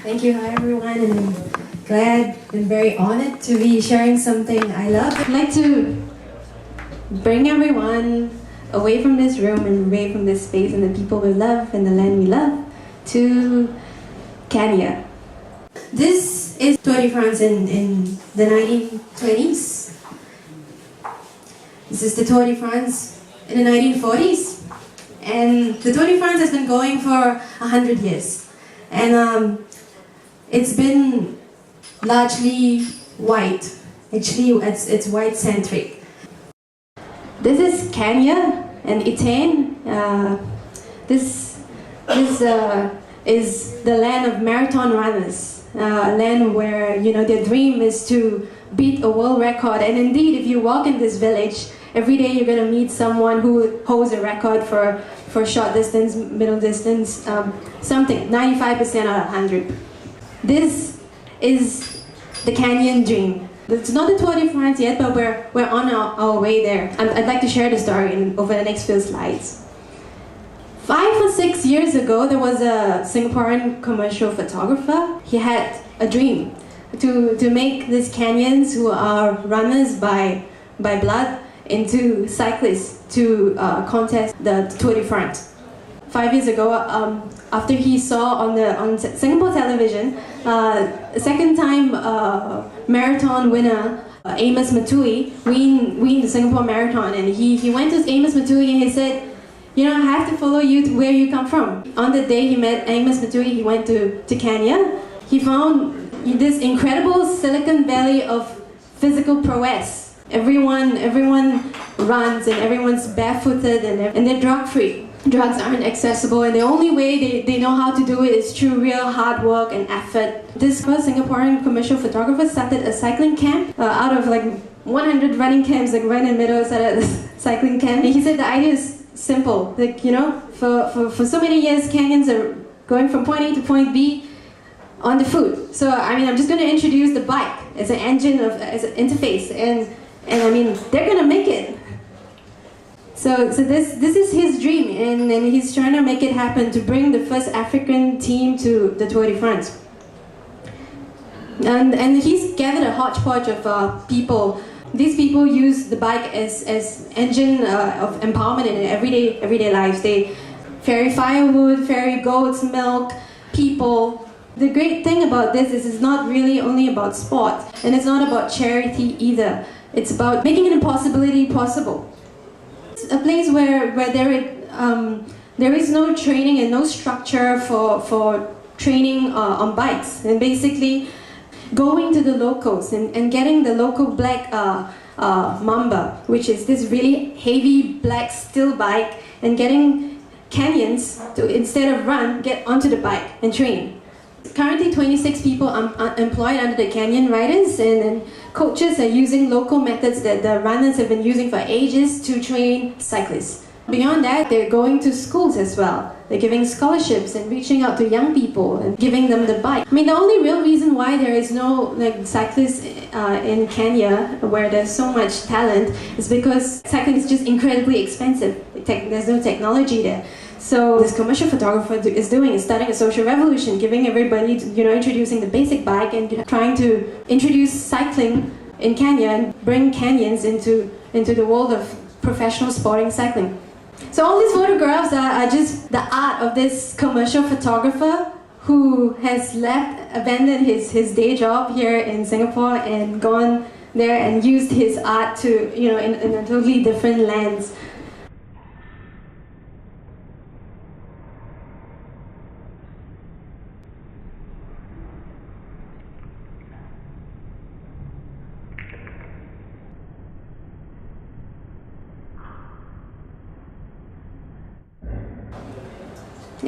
Thank you. Hi, everyone. And I'm glad and very honored to be sharing something I love. I'd like to bring everyone away from this room and away from this space and the people we love and the land we love to Kenya. This is Tour de France in the 1920s. This is the Tour de France in the 1940s. And the Tour de France has been going for 100 years. And it's been largely white. Actually, it's white-centric. This is Kenya and Iten. This is the land of marathon runners. A land where their dream is to beat a world record. And indeed, if you walk in this village, every day you're going to meet someone who holds a record for short distance, middle distance, something, 95% out of 100. This is the Kenyan dream. It's not the Tour de France yet, but we're on our way there. I'd like to share the story over the next few slides. 5 or 6 years ago, there was a Singaporean commercial photographer. He had a dream to make these Kenyans who are runners by blood into cyclists to contest the Tour de France. 5 years ago, after he saw on Singapore television, a second-time marathon winner, Amos Matui, win the Singapore Marathon, and he went to Amos Matui and he said, I have to follow you to where you come from. On the day he met Amos Matui, he went to Kenya. He found this incredible Silicon Valley of physical prowess. Everyone runs and everyone's barefooted and they're drug-free. Drugs aren't accessible, and the only way they know how to do it is through real hard work and effort. This first Singaporean commercial photographer started a cycling camp out of like 100 running camps, like right in the middle, started a cycling camp. And he said the idea is simple. Like, for so many years, Kenyans are going from point A to point B on the foot. So, I'm just going to introduce the bike as an engine, as an interface, and they're going to make it. So this is his dream, and he's trying to make it happen to bring the first African team to the Tour de France. And he's gathered a hodgepodge of people. These people use the bike as engine of empowerment in their everyday lives. They ferry firewood, ferry goats, milk, people. The great thing about this is it's not really only about sport, and it's not about charity either. It's about making an impossibility possible. It's a place where there is no training and no structure for training on bikes, and basically going to the locals and getting the local black Mamba, which is this really heavy black steel bike, and getting Kenyans to, instead of run, get onto the bike and train. Currently 26 people are employed under the Kenyan riders, and coaches are using local methods that the runners have been using for ages to train cyclists. Beyond that, they're going to schools as well. They're giving scholarships and reaching out to young people and giving them the bike. The only real reason why there is no cyclists in Kenya where there's so much talent is because cycling is just incredibly expensive. There's no technology there. So this commercial photographer is starting a social revolution, giving everybody, introducing the basic bike and trying to introduce cycling in Kenya and bring Kenyans into the world of professional sporting cycling. So all these photographs are just the art of this commercial photographer who has abandoned his day job here in Singapore and gone there and used his art to, in a totally different lens.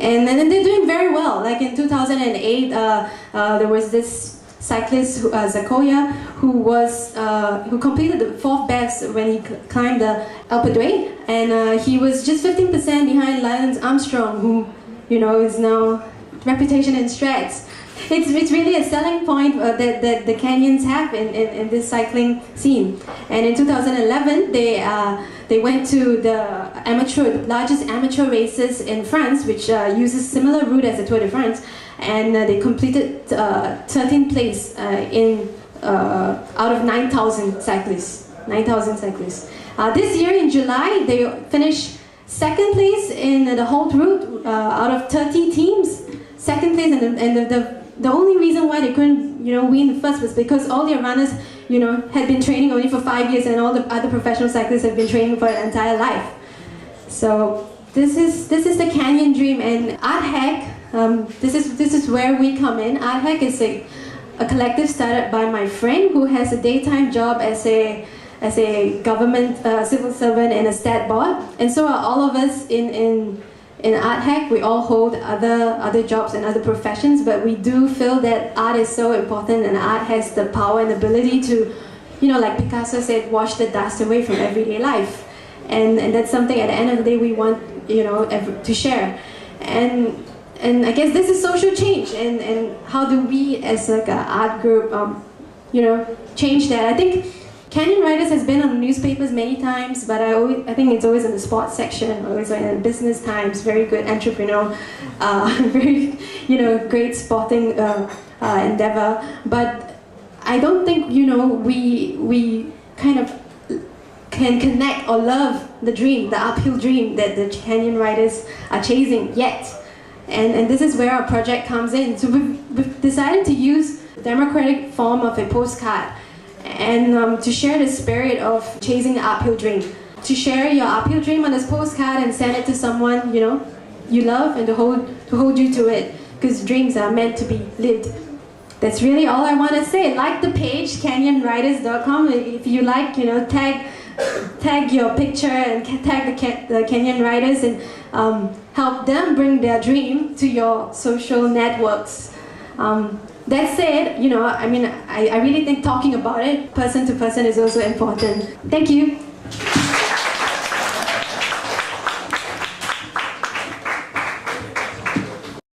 And then they're doing very well. Like in 2008, there was this cyclist, Zakoya, who completed the 4th best when he climbed the Alpe d'Huez, and he was just 15% behind Lance Armstrong, who is now reputation in shreds. It's really a selling point that the Kenyans have in this cycling scene. And in 2011, they went to the largest amateur races in France, which uses similar route as the Tour de France. and they completed 13th place out of 9,000 cyclists. 9,000 cyclists. This year in July, they finished second place in the whole route out of 30 teams. Second place, and the only reason why they couldn't, win first was because all their runners, had been training only for 5 years, and all the other professional cyclists have been training for an entire life. So this is the Canyon Dream, and Arthack. This is where we come in. Arthack is a collective started by my friend who has a daytime job as a government civil servant in a stat board, and so are all of us in Arthack. We all hold other jobs and other professions, but we do feel that art is so important, and art has the power and ability to, like Picasso said, wash the dust away from everyday life, and that's something at the end of the day we want, to share, and I guess this is social change, and how do we as like an art group, change that? I think Canyon Riders has been on newspapers many times, but I think it's always in the sports section, always in the business times. Very good entrepreneur, very great sporting endeavor. But I don't think we kind of can connect or love the dream, the uphill dream that the Canyon Riders are chasing yet. And this is where our project comes in. So we've decided to use the democratic form of a postcard, and to share the spirit of chasing the uphill dream. To share your uphill dream on this postcard and send it to someone you love, and to hold you to it, because dreams are meant to be lived. That's really all I want to say. Like the page canyonriders.com. If you like, tag your picture and tag the Canyon Riders, and help them bring their dream to your social networks. That said, I really think talking about it person to person is also important. Thank you.